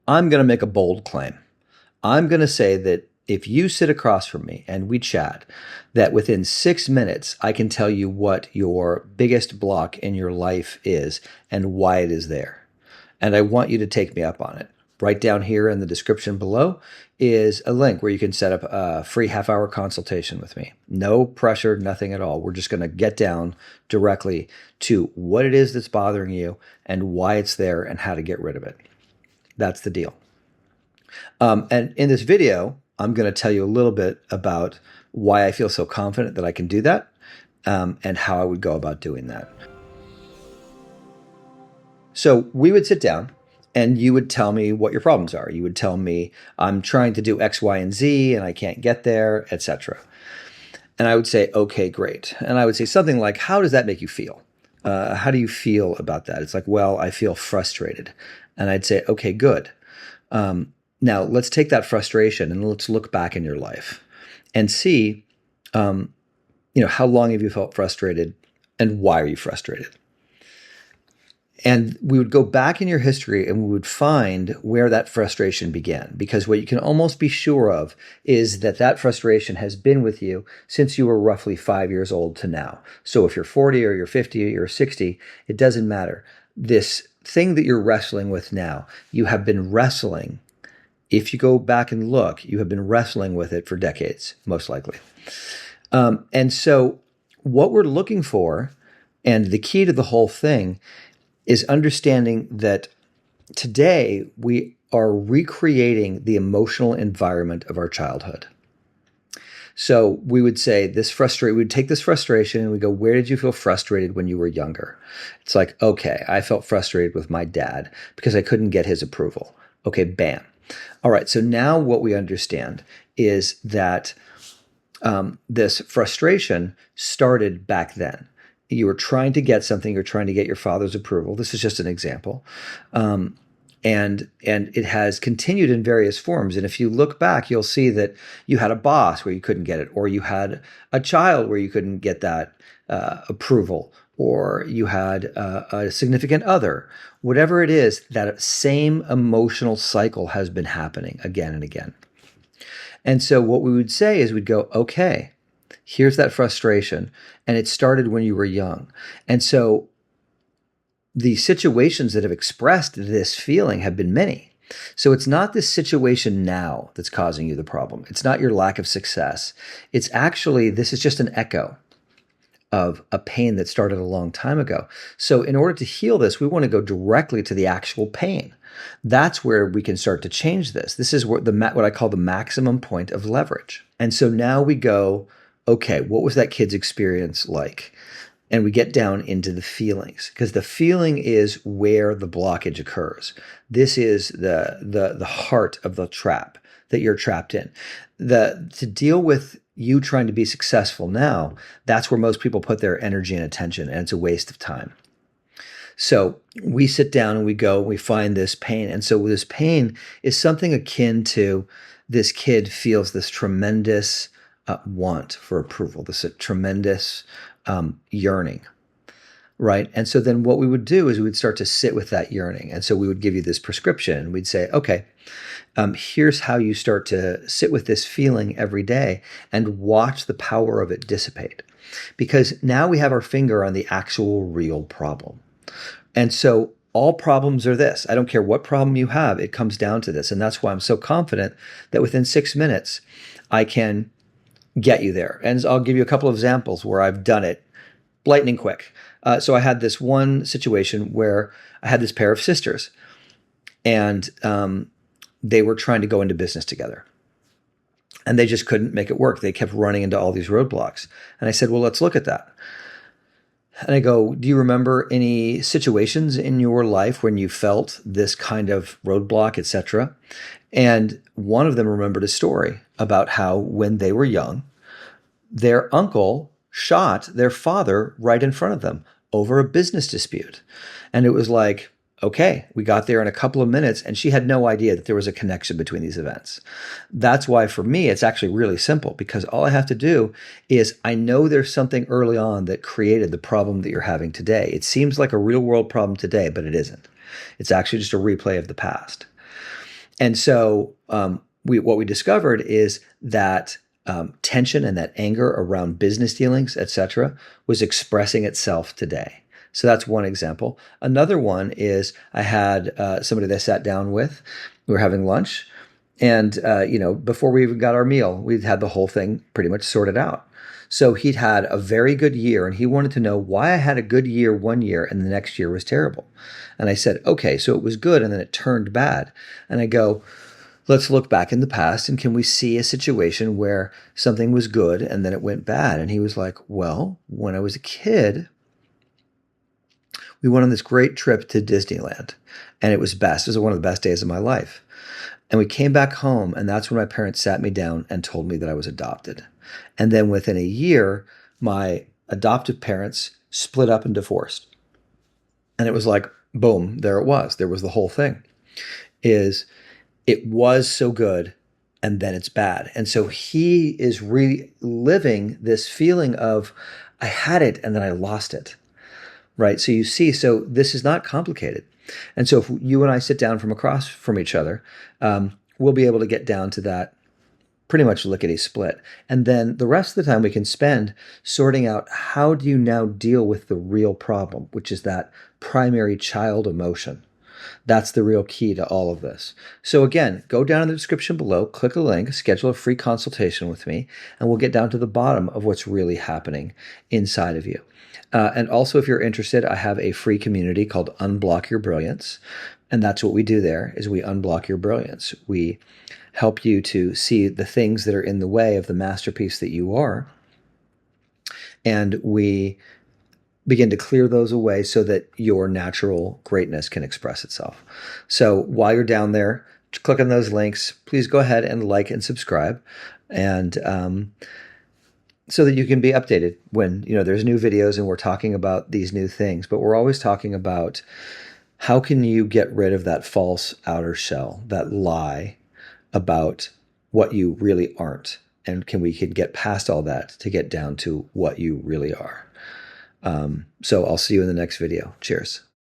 I'm going to make a bold claim. I'm going to say that if you sit across from me and we chat, that within 6 minutes, I can tell you what your biggest block in your life is and why it is there. And I want you to take me up on it. Right down here in the description below is a link where you can set up a free half-hour consultation with me. No pressure, nothing at all. We're just going to get down directly to what it is that's bothering you and why it's there and how to get rid of it. That's the deal. And in this video, I'm going to tell you a little bit about why I feel so confident that I can do that, and how I would go about doing that. So we would sit down and you would tell me what your problems are. You would tell me, I'm trying to do X, Y, and Z and I can't get there, etc. And I would say, okay, great. And I would say something like, how does that make you feel? How do you feel about that? It's like, well, I feel frustrated. And I'd say, okay, good. Now let's take that frustration and let's look back in your life and see, how long have you felt frustrated and why are you frustrated? And we would go back in your history and we would find where that frustration began. Because what you can almost be sure of is that that frustration has been with you since you were roughly 5 years old to now. So if you're 40 or you're 50 or you're 60, it doesn't matter. This thing that you're wrestling with now, you have been wrestling. If you go back and look, you have been wrestling with it for decades, most likely. And so what we're looking for, and the key to the whole thing, is understanding that today we are recreating the emotional environment of our childhood. So we would say we'd take this frustration and we go, where did you feel frustrated when you were younger? It's like, okay, I felt frustrated with my dad because I couldn't get his approval. Okay, bam. All right, so now what we understand is that this frustration started back then. You were trying to get something, you're trying to get your father's approval. This is just an example. And it has continued in various forms. And if you look back, you'll see that you had a boss where you couldn't get it, or you had a child where you couldn't get that approval, or you had a significant other. Whatever it is, that same emotional cycle has been happening again and again. And so what we would say is we'd go, okay, here's that frustration, and it started when you were young. And so the situations that have expressed this feeling have been many. So it's not this situation now that's causing you the problem. It's not your lack of success. It's actually, this is just an echo of a pain that started a long time ago. So in order to heal this, we want to go directly to the actual pain. That's where we can start to change this. This is what I call the maximum point of leverage. And so now we go, okay, what was that kid's experience like? And we get down into the feelings, because the feeling is where the blockage occurs. This is the heart of the trap that you're trapped in. To deal with you trying to be successful now, that's where most people put their energy and attention, and it's a waste of time. So we sit down and we find this pain. And so this pain is something akin to this kid feels this tremendous want for approval, this tremendous yearning, right? And so then what we would do is we would start to sit with that yearning. And so we would give you this prescription. We'd say, okay, here's how you start to sit with this feeling every day and watch the power of it dissipate. Because now we have our finger on the actual real problem. And so all problems are this. I don't care what problem you have, it comes down to this. And that's why I'm so confident that within 6 minutes, I can get you there. And I'll give you a couple of examples where I've done it lightning quick. So I had this one situation where I had this pair of sisters, and they were trying to go into business together. And they just couldn't make it work. They kept running into all these roadblocks. And I said, well, let's look at that. And I go, do you remember any situations in your life when you felt this kind of roadblock, etc.? And one of them remembered a story about how when they were young, their uncle shot their father right in front of them over a business dispute. And it was like, okay, we got there in a couple of minutes, and she had no idea that there was a connection between these events. That's why for me, it's actually really simple, because all I have to do is I know there's something early on that created the problem that you're having today. It seems like a real world problem today, but it isn't. It's actually just a replay of the past. And so what we discovered is that tension and that anger around business dealings, etc., was expressing itself today. So that's one example. Another one is I had somebody that I sat down with. We were having lunch, and before we even got our meal, we'd had the whole thing pretty much sorted out. So he'd had a very good year, and he wanted to know why I had a good year one year and the next year was terrible. And I said, okay, so it was good and then it turned bad. And I go, let's look back in the past and can we see a situation where something was good and then it went bad? And he was like, well, when I was a kid, we went on this great trip to Disneyland and it was best. It was one of the best days of my life. And we came back home, and that's when my parents sat me down and told me that I was adopted. And then within a year, my adoptive parents split up and divorced. And it was like, boom, there it was. There was the whole thing. Is it was so good, and then it's bad. And so he is reliving this feeling of, I had it, and then I lost it. Right? So you see, so this is not complicated. And so if you and I sit down from across from each other, we'll be able to get down to that pretty much lickety split. And then the rest of the time we can spend sorting out how do you now deal with the real problem, which is that primary child emotion. That's the real key to all of this. So again, go down in the description below, click a link, schedule a free consultation with me, and we'll get down to the bottom of what's really happening inside of you. And also, if you're interested, I have a free community called Unblock Your Brilliance. And that's what we do there, is we unblock your brilliance. We help you to see the things that are in the way of the masterpiece that you are. And we begin to clear those away so that your natural greatness can express itself. So while you're down there, click on those links. Please go ahead and like and subscribe. And so that you can be updated when there's new videos and we're talking about these new things. But we're always talking about how can you get rid of that false outer shell, that lie about what you really aren't, and we can get past all that to get down to what you really are. So I'll see you in the next video. Cheers.